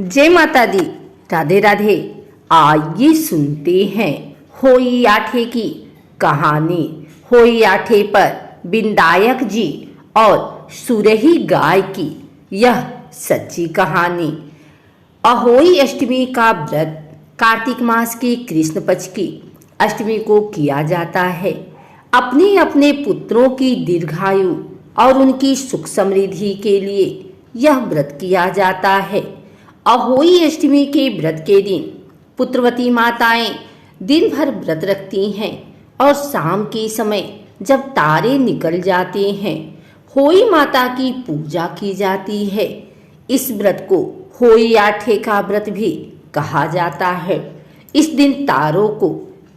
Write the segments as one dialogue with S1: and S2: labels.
S1: जय माता दी। राधे राधे। आइए सुनते हैं होई आठे की कहानी। होई आठे पर बिंदायक जी और सुरही गाय की यह सच्ची कहानी। अहोई अष्टमी का व्रत कार्तिक मास के कृष्ण पक्ष की अष्टमी को किया जाता है। अपने अपने पुत्रों की दीर्घायु और उनकी सुख समृद्धि के लिए यह व्रत किया जाता है। अहोई अष्टमी के व्रत के दिन पुत्रवती माताएं दिन भर व्रत रखती हैं और शाम के समय जब तारे निकल जाते हैं होई माता की पूजा की जाती है। इस व्रत को होई आठे का व्रत भी कहा जाता है। इस दिन तारों को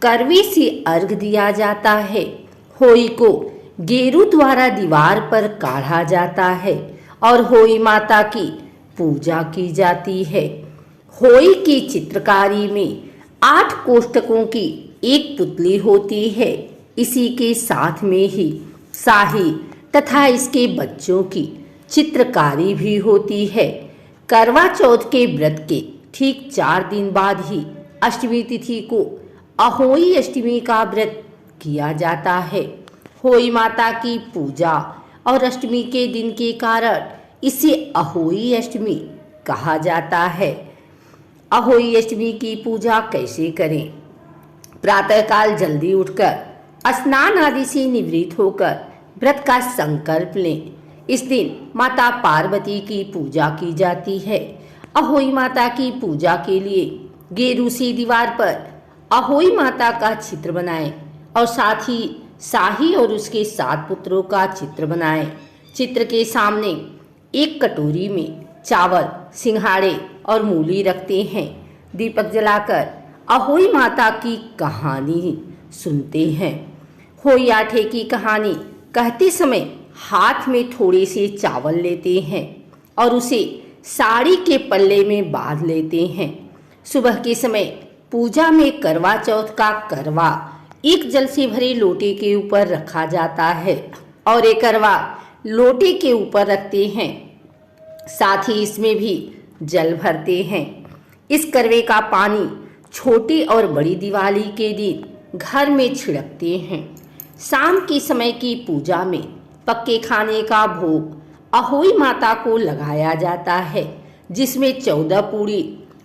S1: करवे से अर्घ दिया जाता है। होई को गेरू द्वारा दीवार पर काढ़ा जाता है और होई माता की पूजा की जाती है। होई की चित्रकारी में 8 कोष्ठकों की एक पुतली होती है। इसी के साथ में ही शाही तथा इसके बच्चों की चित्रकारी भी होती है। करवा चौथ के व्रत के ठीक 4 दिन बाद ही अष्टमी तिथि को अहोई अष्टमी का व्रत किया जाता है। होई माता की पूजा और अष्टमी के दिन के कारण इसे अहोई अष्टमी कहा जाता है। अहोई अष्टमी की पूजा कैसे करें? प्रातःकाल जल्दी उठकर स्नान आदि से निवृत्त होकर व्रत का संकल्प लें। इस दिन माता पार्वती की पूजा की जाती है। अहोई माता की पूजा के लिए गेरू सी दीवार पर अहोई माता का चित्र बनाएं और साथ ही शाही और उसके 7 पुत्रों का चित्र बनाएं। चित्र के सामने एक कटोरी में चावल, सिंघाड़े और मूली रखते हैं। दीपक जलाकर अहोई माता की कहानी सुनते हैं। होई आठे की कहानी कहते समय हाथ में थोड़े से चावल लेते हैं और उसे साड़ी के पल्ले में बांध लेते हैं। सुबह के समय पूजा में करवा चौथ का करवा एक जल से भरे लोटे के ऊपर रखा जाता है और एक करवा लोटे के ऊपर रखते हैं। साथ ही इसमें भी जल भरते हैं। इस करवे का पानी छोटी और बड़ी दिवाली के दिन घर में छिड़कते हैं। शाम के समय की पूजा में पक्के खाने का भोग अहोई माता को लगाया जाता है, जिसमें 14 पूड़ी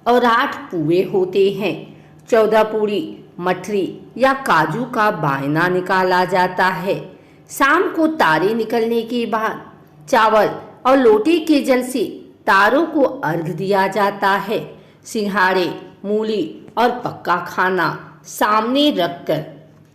S1: और 8 पुए होते हैं। 14 पूड़ी मठरी या काजू का बायना निकाला जाता है। शाम को तारे निकलने के बाद चावल और लोटे के जल से तारों को अर्घ दिया जाता है। सिंघाड़े, मूली और पक्का खाना सामने रखकर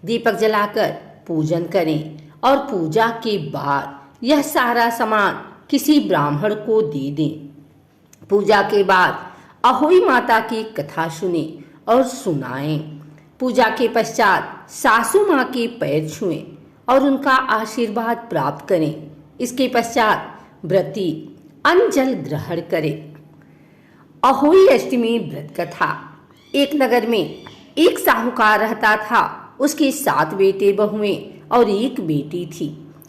S1: दीपक जलाकर पूजन करें और पूजा के बाद यह सारा सामान किसी ब्राह्मण को दे दें। पूजा के बाद अहोई माता की कथा सुने और सुनाएं। पूजा के पश्चात सासू माँ के पैर छुएं और उनका आशीर्वाद प्राप्त करें। इसके पश्चात व्रती अन्न जल ग्रहण करें। अहोई अष्टमी व्रत कथा। एक नगर में एक साहूकार रहता था। उसके 7 बेटे बहुएं और एक बेटी थी।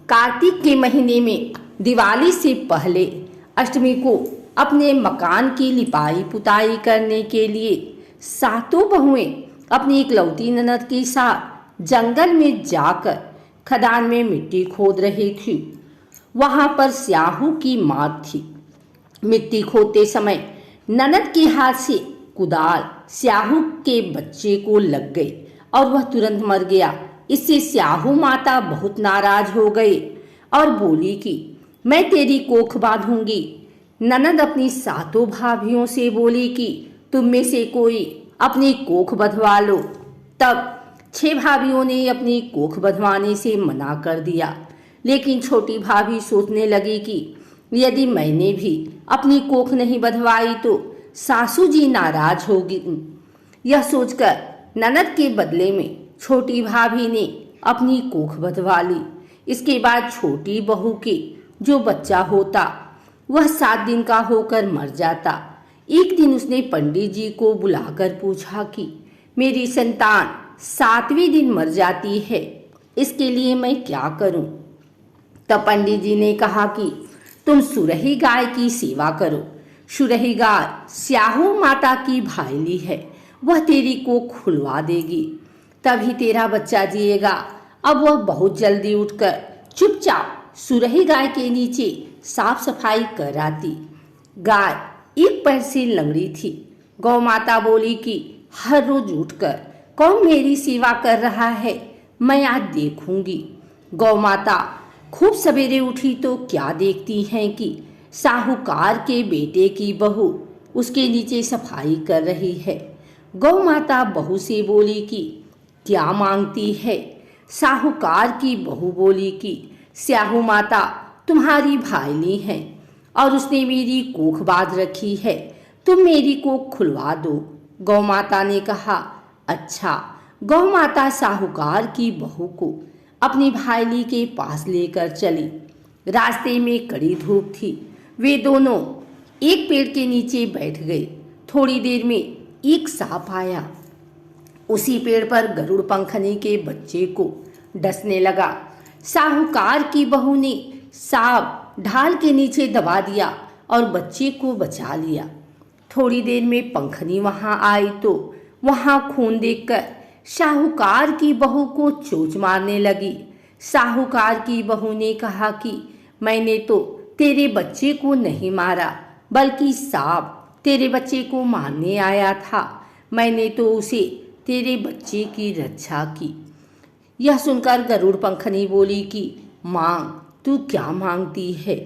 S1: कार्तिक के महीने में दिवाली से पहले अष्टमी को अपने मकान की लिपाई पुताई करने के लिए 7 बहुएं अपनी इकलौती ननद के साथ जंगल में जाकर खदान में मिट्टी खोद रही थी। वहां पर स्याहू की मात थी। मिट्टी खोदते समय ननद के हाथ से कुदाल स्याहू के बच्चे को लग गई और वह तुरंत मर गया। इससे स्याहू माता बहुत नाराज हो गई और बोली कि मैं तेरी कोख बांधूंगी। ननद अपनी 7 भाभियों से बोली कि तुम में से कोई अपनी कोख बंधवा लो। तब 6 भाभियों ने अपनी कोख बंधवाने से मना कर दिया, लेकिन छोटी भाभी सोचने लगी कि यदि मैंने भी अपनी कोख नहीं बंधवाई तो सासू जी नाराज होगी। यह सोचकर ननद के बदले में छोटी भाभी ने अपनी कोख बंधवा ली। इसके बाद छोटी बहू के जो बच्चा होता वह 7 दिन का होकर मर जाता। एक दिन उसने पंडित जी को बुलाकर पूछा कि मेरी संतान 7वें दिन मर जाती है, इसके लिए मैं क्या करूं? तब पंडित जी ने कहा कि तुम सुरही गाय की सेवा करो। सुरही गाय स्याहू माता की भाईली है, वह तेरी कोख खुलवा देगी, तभी तेरा बच्चा जिएगा। अब वह बहुत जल्दी उठकर चुपचाप सुरही गाय के नीचे साफ सफाई कर आती। गाय एक पैर से लंगड़ी थी। गौ माता बोली कि हर रोज उठकर कौन मेरी सेवा कर रहा है, मैं आज देखूंगी। गौ माता खूब सवेरे उठी तो क्या देखती हैं कि साहूकार के बेटे की बहू उसके नीचे सफाई कर रही है। गौ माता बहू से बोली कि क्या मांगती है। साहूकार की बहू बोली कि स्याहू माता तुम्हारी भाईली है और उसने मेरी कोख बांध रखी है, तुम मेरी कोख खुलवा दो। गौ माता ने कहा अच्छा। गौ माता साहूकार की बहू को अपनी भाईली के पास लेकर चली। रास्ते में कड़ी धूप थी। वे दोनों एक पेड़ के नीचे बैठ गए। थोड़ी देर में एक सांप आया। उसी पेड़ पर गरुड़ पंखनी के बच्चे को डसने लगा। साहूकार की बहू ने सांप ढाल के नीचे दबा दिया और बच्चे को बचा लिया। थोड़ी देर में पंखनी वहां आई तो वहां खून देखकर साहूकार की बहू को चोंच मारने लगी। साहूकार की बहू ने कहा कि मैंने तो तेरे बच्चे को नहीं मारा, बल्कि सांप तेरे बच्चे को मारने आया था। मैंने तो उसे तेरे बच्चे की रक्षा की। यह सुनकर गरुड़ पंखनी बोली कि मांग, तू क्या मांगती है।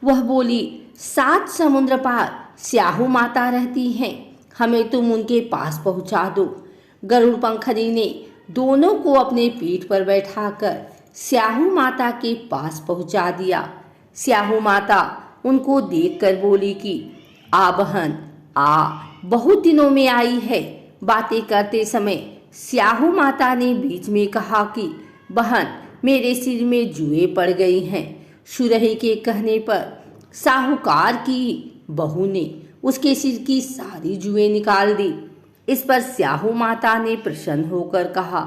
S1: वह बोली 7 समुद्र पार स्याहू माता रहती हैं, हमें तुम उनके पास पहुंचा दो। गरुड़ पंखनी ने दोनों को अपने पीठ पर बैठाकर स्याहू माता के पास पहुंचा दिया। स्याहू माता उनको देखकर बोली कि आ बहन आ, बहुत दिनों में आई है। बातें करते समय स्याहू माता ने बीच में कहा कि बहन, मेरे सिर में जुएं पड़ गई हैं। सुरही के कहने पर साहूकार की बहू ने उसके सिर की सारी जुएं निकाल दी। इस पर स्याहू माता ने प्रसन्न होकर कहा,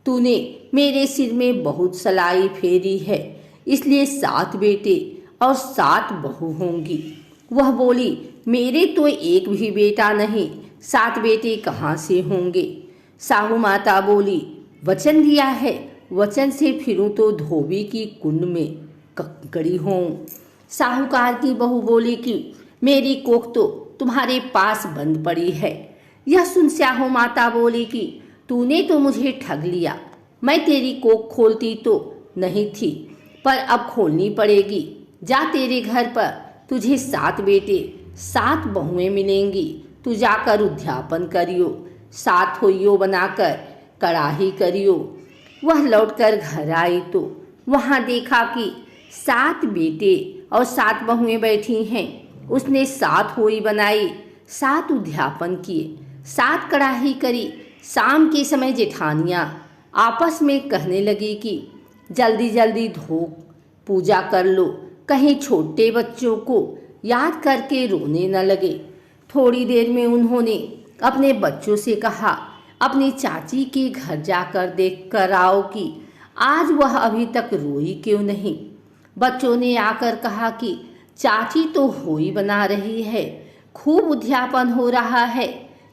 S1: तूने मेरे सिर में बहुत सलाई फेरी है, इसलिए 7 बेटे और 7 बहू होंगी। वह बोली, मेरे तो एक भी बेटा नहीं, 7 बेटे कहाँ से होंगे। साहू माता बोली, वचन दिया है, वचन से फिरूं तो धोबी की कुंड में कंकड़ी हों। साहूकार की बहू बोली कि मेरी कोख तो तुम्हारे पास बंद पड़ी है। यह सुन स्याहू माता बोली कि तूने तो मुझे ठग लिया। मैं तेरी कोख खोलती तो नहीं थी, पर अब खोलनी पड़ेगी। जा, तेरे घर पर तुझे 7 बेटे 7 बहुएं मिलेंगी। तू जाकर उद्यापन करियो, 7 होइयो बनाकर कड़ाही करियो। वह लौटकर घर आई तो वहाँ देखा कि 7 बेटे और 7 बहुएं बैठी हैं। उसने 7 होई बनाई, 7 उद्यापन किए, 7 कड़ाही करी। शाम के समय जेठानियाँ आपस में कहने लगी कि जल्दी जल्दी धो पूजा कर लो, कहीं छोटे बच्चों को याद करके रोने न लगे। थोड़ी देर में उन्होंने अपने बच्चों से कहा, अपनी चाची के घर जाकर देख कर आओ कि आज वह अभी तक रोई क्यों नहीं। बच्चों ने आकर कहा कि चाची तो होई बना रही है, खूब उद्यापन हो रहा है।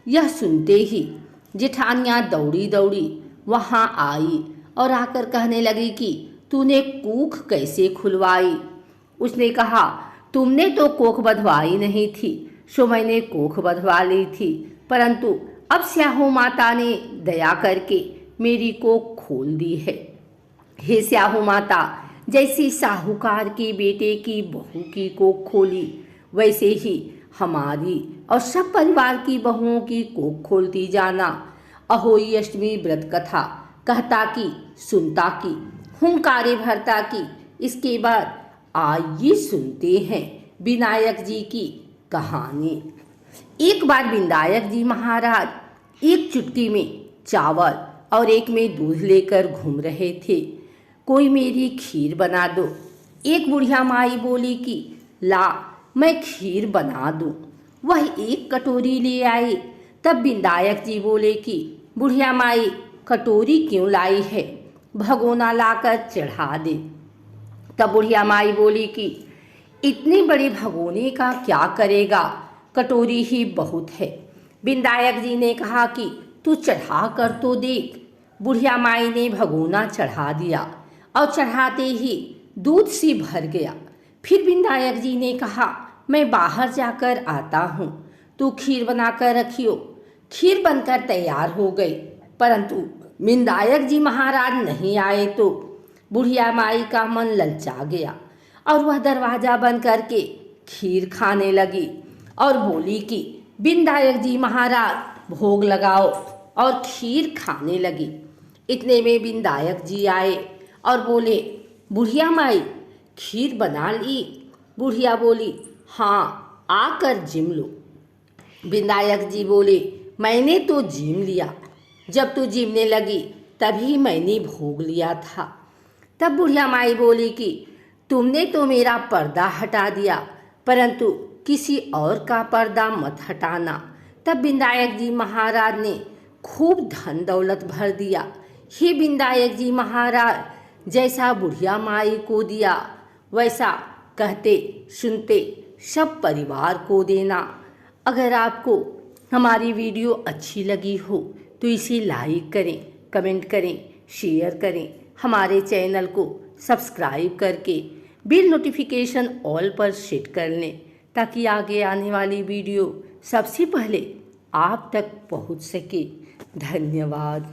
S1: यह सुनते ही जेठानियाँ दौड़ी दौड़ी वहाँ आई और आकर कहने लगी कि तूने कोख कैसे खुलवाई। उसने कहा, तुमने तो कोख बंधवाई नहीं थी, सो मैंने कोख बंधवा ली थी, परंतु अब स्याहू माता ने दया करके मेरी कोख खोल दी है। हे स्याहू माता, जैसी साहूकार के बेटे की बहू की कोख खोली, वैसे ही हमारी और सब परिवार की बहुओं की कोख खोलती जाना। अहोई अष्टमी व्रत कथा कहता की सुनता की हुंकारे भरता की। इसके बाद आइए सुनते हैं विनायक जी की कहानी। एक बार विनायक जी महाराज एक चुटकी में चावल और एक में दूध लेकर घूम रहे थे। कोई मेरी खीर बना दो। एक बुढ़िया माई बोली कि ला, मैं खीर बना दूं। वह एक कटोरी ले आई। तब विनायक जी बोले कि बुढ़िया माई, कटोरी क्यों लाई है, भगोना लाकर चढ़ा दे। तब बुढ़िया माई बोली कि इतने बड़े भगोने का क्या करेगा, कटोरी ही बहुत है। विधायक जी ने कहा कि तू चढ़ा कर तो देख। बुढ़िया माई ने भगोना चढ़ा दिया और चढ़ाते ही दूध सी भर गया। फिर विधायक जी ने कहा, मैं बाहर जाकर आता हूँ, तू खीर बनाकर रखियो। खीर बनकर तैयार हो गई, परंतु विधायक जी महाराज नहीं आए तो बुढ़िया माई का मन ललचा गया और वह दरवाजा बंद करके खीर खाने लगी और बोली कि विधायक जी महाराज भोग लगाओ, और खीर खाने लगी। इतने में विधायक जी आए और बोले, बुढ़िया माई खीर बना ली? बुढ़िया बोली, हाँ, आकर जिम लो। विधायक जी बोले, मैंने तो जिम लिया, जब तू जिमने लगी तभी मैंने भोग लिया था। तब बुढ़िया माई बोली कि तुमने तो मेरा पर्दा हटा दिया, परंतु किसी और का पर्दा मत हटाना। तब विधायक जी महाराज ने खूब धन दौलत भर दिया। हे विधायक जी महाराज, जैसा बुढ़िया माई को दिया वैसा कहते सुनते सब परिवार को देना। अगर आपको हमारी वीडियो अच्छी लगी हो तो इसे लाइक करें, कमेंट करें, शेयर करें। हमारे चैनल को सब्सक्राइब करके बिल नोटिफिकेशन ऑल पर सेट कर लें, ताकि आगे आने वाली वीडियो सबसे पहले आप तक पहुंच सके। धन्यवाद।